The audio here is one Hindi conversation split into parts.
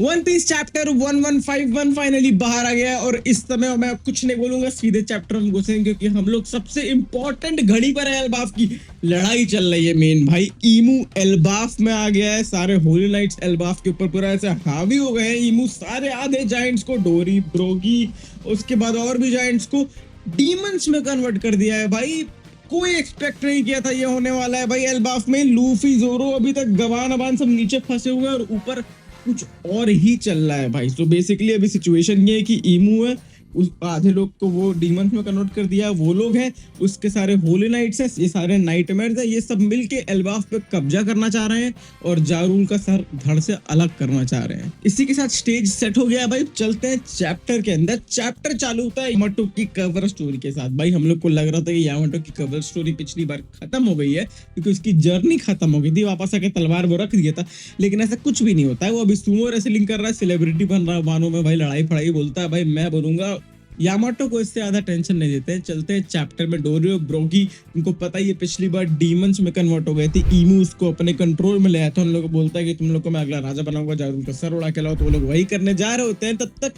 वन पीस चैप्टर 1151 फाइनली बाहर आ गया है और इस समय मैं कुछ नहीं बोलूंगा, सीधे चैप्टर में घुसेंगे क्योंकि हम लोग सबसे इंपॉर्टेंट घड़ी पर है। एल्बाफ की लड़ाई चल रही है मेन भाई। ईमू एल्बाफ में आ गया है, सारे होली नाइट्स एल्बाफ के ऊपर पूरा ऐसे हावी हो गए हैं। ईमू सारे आधे जायंट्स को, डोरी, ब्रोगी, उसके बाद और भी जायंट्स को डीमंस में कन्वर्ट कर दिया है भाई। कोई एक्सपेक्ट नहीं किया था ये होने वाला है भाई। एल्बाफ में लूफी, जोरो अभी तक गवान अबान सब नीचे फंसे हुए हैं और ऊपर कुछ और ही चल रहा है भाई। तो बेसिकली अभी सिचुएशन ये है कि ईमू है, उस आधे लोग को वो डीमंस में कन्वर्ट कर दिया, वो लोग हैं, उसके सारे होली नाइट्स हैं, ये सारे नाइटमेयर्स हैं, ये सब मिलके एल्बाफ पे कब्जा करना चाह रहे हैं और जारूल का सर धड़ से अलग करना चाह रहे हैं। इसी के साथ स्टेज सेट हो गया भाई। चलते हैं चैप्टर के अंदर। चैप्टर चालू होता है यामाटो की कवर स्टोरी के साथ। भाई हम लोग को लग रहा था कि यामाटो की कवर स्टोरी पिछली बार खत्म हो गई है क्योंकि उसकी जर्नी खत्म हो गई थी, वापस आके तलवार वो रख दिया था, लेकिन ऐसा कुछ भी नहीं होता है। वो अभी सुमो रेसलिंग कर रहा है, सेलिब्रिटी बन रहा है वानों में भाई, लड़ाई फड़ाई बोलता है भाई मैं बोलूंगा। यामाटो को इससे ज्यादा टेंशन नहीं देते हैं। चलते हैं चैप्टर में। डोरियो, ब्रोगी, उनको पता ही है पिछली बार डीमंस में कन्वर्ट हो गए थे, ईमू उसको अपने कंट्रोल में ले आया था। उन लोगों को बोलता है कि तुम लोग को मैं अगला राजा बनाऊंगा, जारूल का सर उड़ा के लाओ, तो वो लोग वही करने जा रहे होते हैं। तब तक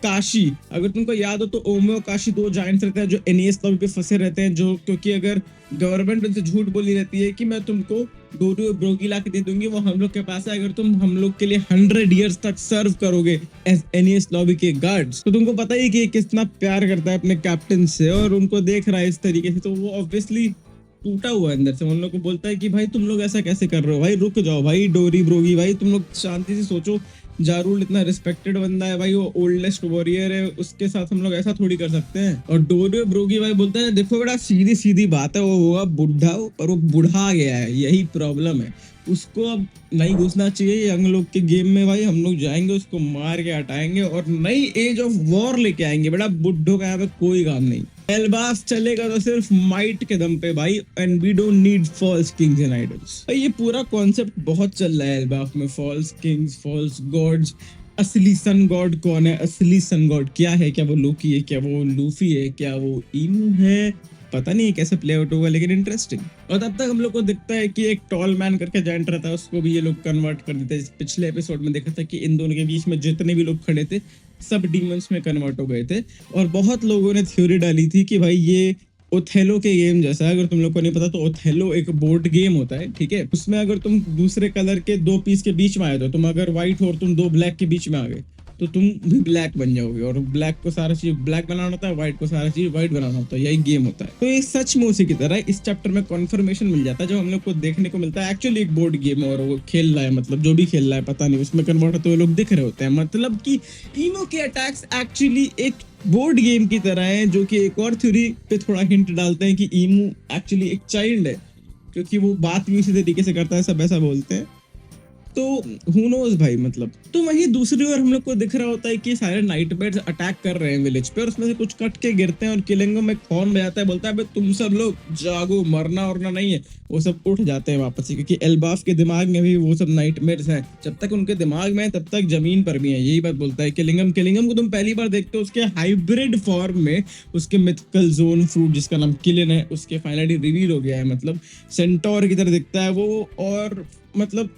काशी, अगर तुमको याद हो तो ओमे और काशी दो जायंट्स रहते हैं जो एनियस लॉबी पे फंसे रहते हैं, जो क्योंकि अगर गवर्नमेंट उनसे झूठ बोली रहती है कि मैं तुमको डोरियो ब्रोगी ला के दे दूंगी, वो हम लोग के पास है, अगर तुम हम लोग के लिए 100 ईयर्स तक सर्व करोगे एज एनियस लॉबी के गार्ड्स, तो तुमको पता ही कि कितना प्यार करता है अपने कैप्टन से और उनको देख रहा है इस तरीके से, तो वो ऑब्वियसली टूटा हुआ अंदर से। उन लोग को बोलता है कि भाई तुम लोग ऐसा कैसे कर रहे हो भाई, रुक जाओ भाई, डोरी ब्रोगी भाई, तुम लोग शांति से सोचो। जारूल इतना रिस्पेक्टेड बंदा है भाई, वो ओल्डेस्ट वॉरियर है, उसके साथ हम लोग ऐसा थोड़ी कर सकते हैं। और डोरियो ब्रोगी भाई बोलते हैं देखो बेटा, सीधी सीधी बात है, वो होगा बुढ़ा, पर वो बुढ़ा गया है, यही प्रॉब्लम है। उसको अब नहीं घुसना चाहिए यंग लोग के गेम में भाई। हम लोग जाएंगे, उसको मार के हटाएंगे और नई एज ऑफ वॉर लेके आएंगे। बेटा बुड्ढों का यहाँ पे कोई काम नहीं। एल्बाफ चलेगा तो सिर्फ माइट के दम पे भाई, and we don't need false kings and idols. ये पूरा कॉन्सेप्ट बहुत चल रहा है एल्बाफ में, फॉल्स किंग्स, फॉल्स गॉड्स। असली सन गॉड कौन है, असली सन गॉड क्या है, क्या वो लोकी है, क्या वो लूफी है, क्या वो ईमू है, पता नहीं कैसे प्ले आउट होगा, लेकिन इंटरेस्टिंग। और तब तक हम लोग को दिखता है कि एक टॉल मैन करके जायंट रहता है, उसको भी ये लोग कन्वर्ट कर देते हैं। पिछले एपिसोड में देखा था कि इन दोनों के बीच में जितने भी लोग खड़े थे सब डीमंस में कन्वर्ट हो गए थे। और बहुत लोगों ने थ्योरी डाली थी कि भाई ये ओथेलो के गेम जैसा है। अगर तुम लोग को नहीं पता तो ओथेलो एक बोर्ड गेम होता है, ठीक है। उसमें अगर तुम दूसरे कलर के दो पीस के बीच में आए, तो तुम अगर व्हाइट हो और तुम दो ब्लैक के बीच में आ गए तो तुम भी ब्लैक बन जाओगे, और ब्लैक को सारा चीज ब्लैक बनाना होता है, व्हाइट को सारा चीज व्हाइट बनाना होता है, यही गेम होता है। तो ये सच में उसी की तरह है। इस चैप्टर में कॉन्फर्मेशन मिल जाता है, जो हम लोग को देखने को मिलता है एक्चुअली एक बोर्ड गेम है और वो खेल रहा है, मतलब जो भी खेल रहा है पता नहीं, उसमें कन्वर्ट होते हुए लोग दिख रहे होते हैं। मतलब कि ईमो के अटैक्स एक्चुअली एक बोर्ड गेम की तरह है, जो कि एक और थ्योरी पे थोड़ा हिंट डालते हैं कि ईमू एक्चुअली एक चाइल्ड है, क्योंकि वो बात भी उसी तरीके से करता है, सब ऐसा बोलते हैं। तो हु नोज भाई, मतलब। तो वहीं दूसरी ओर हम लोग को दिख रहा होता है कि सारे नाइटमेयर्स अटैक कर रहे हैं विलेज पे, और उसमें से कुछ कट के गिरते हैं और किलिंगो में हॉर्न बजाता है, बोलता है तुम सब लोग जागो, मरना वरना नहीं है। वो सब उठ जाते हैं वापस से, क्योंकि एल्बाफ के दिमाग में भी वो सब नाइटमेयर्स हैं। जब तक उनके दिमाग में है तब तक जमीन पर भी है, यही बात बोलता है किलिंगम। किलिंगम को तुम पहली बार देखते हो उसके हाइब्रिड फॉर्म में, उसके मिथिकल जोन फ्रूट जिसका नाम किलिन है, उसके फाइनली रिवील हो गया है, मतलब सेंटोर की तरह दिखता है वो। और मतलब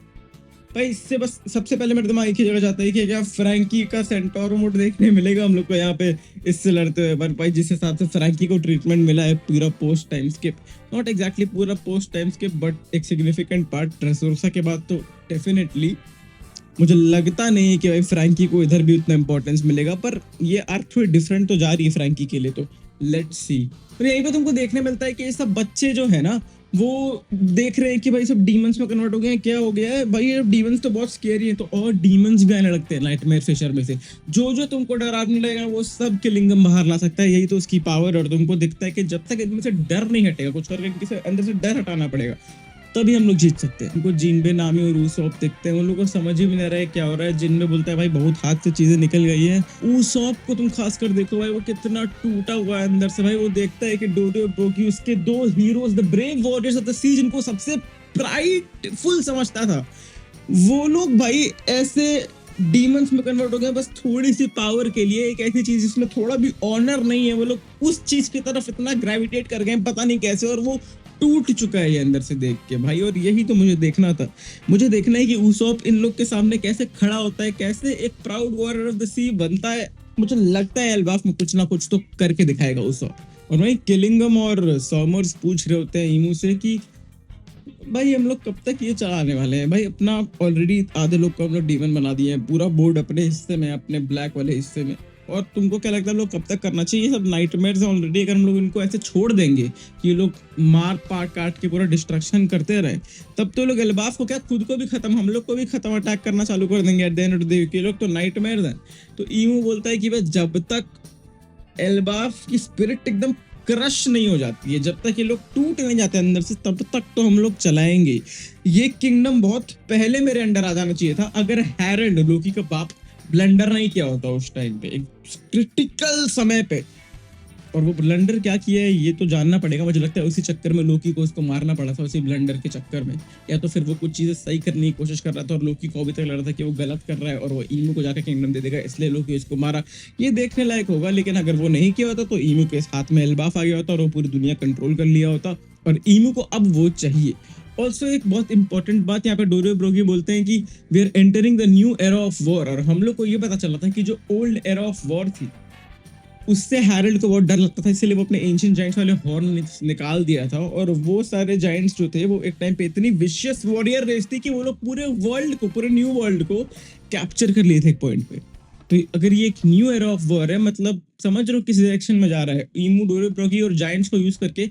भाई इससे बस सबसे पहले मेरे दिमाग एक ही जगह जाता है कि क्या फ्रैंकी का सेंटोर मोड देखने मिलेगा हम लोग को यहाँ पे इससे लड़ते हुए। पर भाई जिस हिसाब से फ्रैंकी को ट्रीटमेंट मिला है पूरा post time skip, not exactly पूरा पोस्ट टाइम स्किप, बट एक सिग्निफिकेंट पार्ट ड्रेसरोसा के बाद, तो डेफिनेटली मुझे लगता नहीं है कि भाई फ्रैंकी को इधर भी उतना इंपॉर्टेंस मिलेगा। पर ये आर्क थोड़ी डिफरेंट तो जा रही है फ्रैंकी के लिए, तो लेट्स सी। और यही पे तुमको देखने मिलता है कि ये सब बच्चे जो है ना, वो देख रहे हैं कि भाई सब डीमंस में कन्वर्ट हो गए हैं, क्या हो गया है भाई, ये डीमंस तो बहुत स्केरी है, तो और डीमंस भी आने लगते हैं नाइटमेयर फिशर में से। जो तुमको डराने लगेगा वो सब किलिंगम बाहर ला सकता है, यही तो उसकी पावर। और तुमको दिखता है कि जब तक इनमें से डर नहीं हटेगा, कुछ करके इनके अंदर से डर हटाना पड़ेगा, तभी हम लोग जीत सकते हैं। उनको जिनबे, नामी और ऊसॉप दिखते हैं, उन लोगों को समझ ही नहीं रहा है क्या हो रहा है। जिनबे बोलता है भाई बहुत हाथ से चीजें निकल गई है। ऊसॉप को तुम खास कर देखो भाई, वो कितना टूटा हुआ है अंदर से भाई। वो देखता है कि डोरियो ब्रोगी उसके दो heroes, the brave warriors of the sea, जिनको सबसे प्राइडफुल समझता था, वो लोग भाई ऐसे डीमंस में कन्वर्ट हो गए बस थोड़ी सी पावर के लिए। एक ऐसी चीज जिसमें थोड़ा भी ऑनर नहीं है, वो लोग उस चीज की तरफ इतना ग्रेविटेट कर गए पता नहीं कैसे, और वो टूट चुका है ये अंदर से देख के भाई। और यही तो मुझे देखना था, मुझे देखना है कि उसॉप इन लोग के सामने कैसे खड़ा होता है, कैसे एक प्राउड वॉरियर ऑफ द सी बनता है। मुझे लगता है एल्बाफ में कुछ ना कुछ तो करके दिखाएगा उसॉप। और भाई किलिंगम और सॉमर्स पूछ रहे होते हैं ईमू से कि भाई हम लोग कब तक ये चलाने वाले हैं भाई, अपना ऑलरेडी आधे लोग को हम लोग डीमन बना दिए हैं, पूरा बोर्ड अपने हिस्से में, अपने ब्लैक वाले हिस्से में, और तुमको क्या लगता है हम लोग कब तक करना चाहिए? ये सब नाइटमेयर्स हैं ऑलरेडी। अगर हम लोग इनको ऐसे छोड़ देंगे कि ये लोग मार पाट काट के पूरा डिस्ट्रक्शन करते रहे, तब तो लोग एल्बाफ को क्या खुद को भी खत्म, हम लोग को भी खत्म अटैक करना चालू कर देंगे at the end of the day, कि ये लोग तो नाइटमेयर्स हैं। तो ईमू बोलता है कि भाई जब तक एल्बाफ की स्पिरिट एकदम क्रश नहीं हो जाती है, जब तक ये लोग टूट नहीं जाते अंदर से, तब तक तो हम लोग चलाएंगे। ये किंगडम बहुत पहले मेरे अंडर आ जाना चाहिए था अगर हैरल्ड, लोकी का बाप, ब्लंडर नहीं किया होता उस टाइम पे, एक क्रिटिकल समय पे। और वो ब्लंडर क्या किया है ये तो जानना पड़ेगा। मुझे लगता है उसी चक्कर में लोकी को उसको मारना पड़ा था, उसी ब्लंडर के चक्कर में, या तो फिर वो कुछ चीजें सही करने की कोशिश कर रहा था और लोकी को अभी तक लग रहा था कि वो गलत कर रहा है और वो ईमू को जाकर किंगडम दे देगा, इसलिए लोकी उसको मारा। ये देखने लायक होगा। लेकिन अगर वो नहीं किया होता तो ईमू के हाथ में एल्बाफ आ गया होता और वो पूरी दुनिया कंट्रोल कर लिया होता, और ईमू को अब वो चाहिए। ऑल्सो एक बहुत इंपॉर्टेंट बात यहाँ पे डोरियो ब्रोगी बोलते हैं कि we are entering the new era of war. और हम लोग को ये पता चला था कि जो ओल्ड एरा ऑफ वॉर थी उससे हैरल्ड को बहुत डर लगता था, इसलिए वो अपने एंशिएंट जायंट्स वाले हॉर्न निकाल दिया था। और वो सारे जायंट्स जो थे वो एक टाइम पे इतनी विशियस वॉरियर रेस थी कि वो लोग पूरे वर्ल्ड को, पूरे न्यू वर्ल्ड को कैप्चर कर लिए थे एक पॉइंट पे। तो अगर ये एक न्यू एरा ऑफ वॉर है, मतलब समझ रहे हो किस डायरेक्शन में जा रहा है। ईमू, डोरियो ब्रोगी और जायंट्स को यूज करके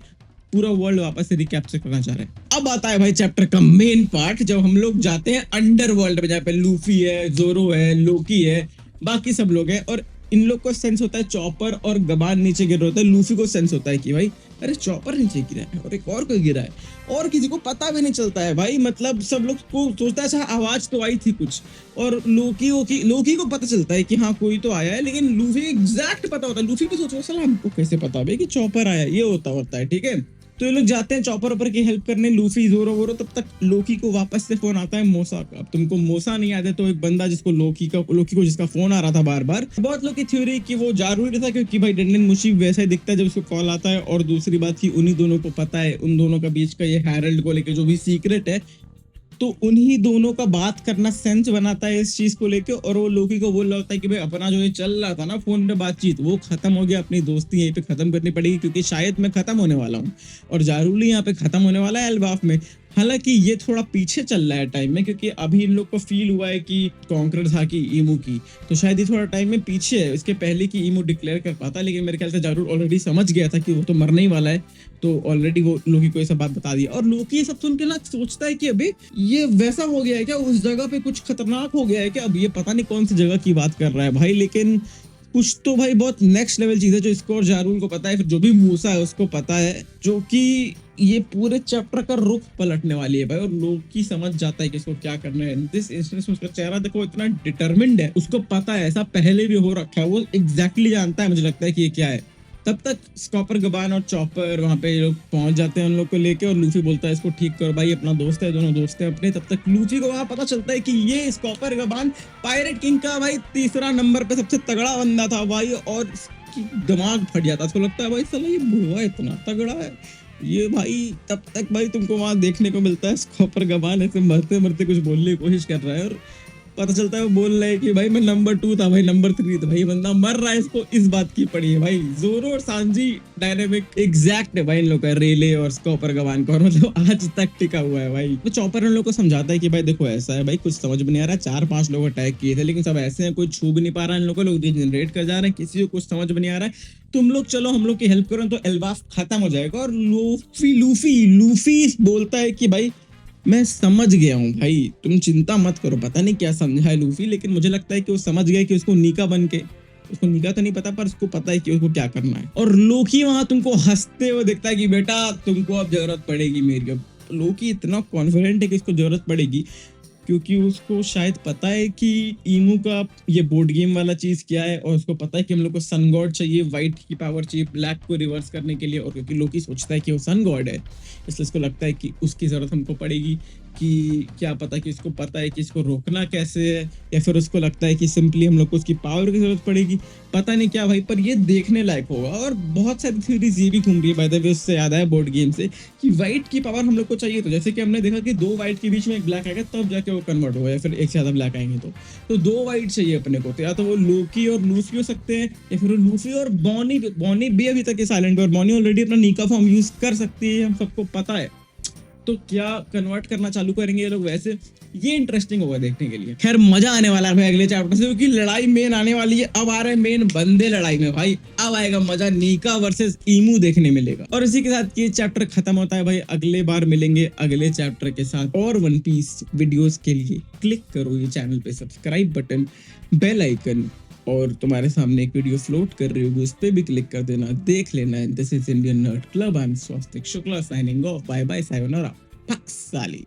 पूरा वर्ल्ड वापस से रिकैप्चर करना चाह रहे हैं। अब आता है भाई चैप्टर का मेन पार्ट, जब हम लोग जाते हैं अंडर वर्ल्ड में, जहाँ पे लूफी है, जोरो है, लोकी है, बाकी सब लोग हैं। और इन लोग को सेंस होता है चॉपर और गबान नीचे गिर रहा होता है। लूफी को सेंस होता है कि भाई अरे चॉपर नीचे गिरा है और एक और कोई गिरा है, और किसी को पता भी नहीं चलता है भाई। मतलब सब लोग को सोचता है अच्छा आवाज तो आई थी कुछ, और लोकी को पता चलता है कि हाँ कोई तो आया है, लेकिन लूफी एग्जैक्ट पता होता है। लूफी भी सोच रहा है हमको कैसे पता भाई कि चॉपर आया, ये होता है ठीक है। तो ये लोग जाते हैं चॉपर ऊपर की हेल्प करने, लूफी, जोरो वोरो। तब तक लोकी को वापस से फोन आता है मोसा का। अब तुमको मोसा नहीं याद है तो एक बंदा जिसको लोकी को जिसका फोन आ रहा था बार बार, बहुत लोग की थ्योरी कि वो जरूरी था क्योंकि भाई डेंडन मुशी वैसा ही दिखता है जब उसको कॉल आता है। और दूसरी बात की उन्हीं दोनों को पता है, उन दोनों का बीच का ये हैरल्ड को लेके जो भी सीक्रेट है, तो उन्हीं दोनों का बात करना सेंस बनाता है इस चीज को लेके। और वो लोकी को बोल रहा होता है कि भाई अपना जो ये चल रहा था ना फोन पे बातचीत, वो खत्म हो गया, अपनी दोस्ती यहीं पे खत्म करनी पड़ेगी क्योंकि शायद मैं खत्म होने वाला हूँ और जारूली यहाँ पे खत्म होने वाला है एल्बाफ में। हालांकि ये थोड़ा पीछे चल रहा है टाइम में, क्योंकि अभी इन लोग को फील हुआ है कि कॉन्करर था कि ईमू की, तो शायद ये थोड़ा टाइम में पीछे है, इसके पहले कि ईमू डिक्लेयर कर पाता। लेकिन मेरे ख्याल से जारूल ऑलरेडी समझ गया था कि वो तो मरने ही वाला है, तो ऑलरेडी वो लोकी को ये सब बात बता दी। और लोकी ये सब सुन के ना सोचता है कि अभी ये वैसा हो गया है क्या, उस जगह पे कुछ खतरनाक हो गया है क्या। अब ये पता नहीं कौन सी जगह की बात कर रहा है भाई, लेकिन कुछ तो भाई बहुत नेक्स्ट लेवल चीज है जो इसको और जारूल को पता है, फिर जो भी मूसा है उसको पता है, जो कि ये पूरे चैप्टर का रुख पलटने वाली है भाई। और लोकी समझ जाता है कि इसको क्या करना है। दिस इंस्टेंस में उसका चेहरा देखो, इतना डिटरमिन्ड है, उसको पता है ऐसा पहले भी हो रखा है, वो एग्जैक्टली जानता है मुझे लगता है कि ये क्या है। तब तक स्कॉपर, गबान और चॉपर वहां पे लोग पहुंच जाते हैं उन लोग को लेके, और लूफी बोलता है इसको ठीक करो भाई, अपना दोस्त है, दोनों दोस्त हैं अपने। तब तक लूफी को वहां पता चलता है कि ये स्कॉपर गबान पायरेट किंग का भाई तीसरा नंबर पे सबसे तगड़ा बंदा था भाई, और इसकी दिमाग फट जाता है। उसको लगता है भाई साला ये बुढ़वा इतना तगड़ा है ये भाई। तब तक भाई तुमको वहां देखने को मिलता है स्कॉपर गबान ऐसे मरते मरते कुछ बोलने की कोशिश कर रहा है, और पता चलता है वो बोल रहा है कि भाई मैं नंबर 2 था भाई, नंबर 3 था भाई, बंदा मर रहा है, इसको इस बात की पड़ी है भाई। जोरो और सांजी डायनेमिक एग्जैक्ट है भाई इन लोग का, रेले और स्कॉपर गवान का, और मतलब आज तक टिका हुआ है भाई। तो चॉपर इन लोग को समझाता है कि भाई देखो ऐसा है भाई, कुछ समझ में नहीं आ रहा है, 4-5 लोग अटैक किए थे लेकिन सब ऐसे हैं, कोई छू भी नहीं पा रहा है इन लोगों को, लोग जनरेट कर जा रहे हैं, किसी को कुछ समझ में नहीं आ रहा है, तुम लोग चलो हम लोग की हेल्प करो तो एल्बाफ खत्म हो जाएगा। और लूफी बोलता है कि भाई मैं समझ गया हूँ भाई, तुम चिंता मत करो। पता नहीं क्या समझा है लूफी, लेकिन मुझे लगता है कि वो समझ गया कि उसको नीका बन के, उसको नीका तो नहीं पता पर उसको पता है कि उसको क्या करना है। और लोकी वहां तुमको हंसते हुए दिखता है कि बेटा तुमको अब जरूरत पड़ेगी मेरी। अब लोकी इतना कॉन्फिडेंट है कि इसको जरूरत पड़ेगी, क्योंकि उसको शायद पता है कि ईमू का ये बोर्ड गेम वाला चीज क्या है, और उसको पता है कि हम लोग को सन गॉड चाहिए, व्हाइट की पावर चाहिए ब्लैक को रिवर्स करने के लिए। और क्योंकि लोकी सोचता है कि वो सन गॉड है, इसलिए उसको लगता है कि उसकी जरूरत हमको पड़ेगी। कि क्या पता कि इसको पता है कि इसको रोकना कैसे है, या फिर उसको लगता है कि सिंपली हम लोग को उसकी पावर की जरूरत पड़ेगी, पता नहीं क्या भाई, पर ये देखने लायक होगा। और बहुत सारी थ्योरीज ये भी घूम रही है बाय द वे, उससे याद आया बोर्ड गेम से, कि व्हाइट की पावर हम लोग को चाहिए, तो जैसे कि हमने देखा कि 2 व्हाइट के बीच में एक ब्लैक आएगा तब जाके वो कन्वर्ट होगा, या फिर एक से ज्यादा ब्लैक आएंगे तो 2 व्हाइट चाहिए अपने को, तो या तो वो लोकी और लूफी हो सकते हैं, या फिर वो लूफी और बॉनी भी अभी तक साइलेंट है, और बॉनी ऑलरेडी अपना नीका फॉर्म यूज कर सकती है, हम सबको पता है। तो क्या कन्वर्ट करना चालू करेंगे ये लोग वैसे, ये इंटरेस्टिंग होगा देखने के लिए। खैर मजा आने वाला है भाई अगले चैप्टर से, क्योंकि लड़ाई मेन आने वाली है। अब आ रहे हैं मेन बंदे लड़ाई में भाई, अब आएगा मजा, नीका वर्सेस ईमू देखने मिलेगा। और इसी के साथ ये चैप्टर खत्म होता है भाई। अगले बार मिलेंगे अगले चैप्टर के साथ, और वन पीस वीडियोस के लिए क्लिक करो ये चैनल पे सब्सक्राइब बटन, बेल आइकन, और तुम्हारे सामने एक वीडियो फ्लोट कर रही होगी, उस पर भी क्लिक कर देना, देख लेना। This is Indian nerd club, I am Swastik Shukla signing off, bye bye, sayonara, पक्साली।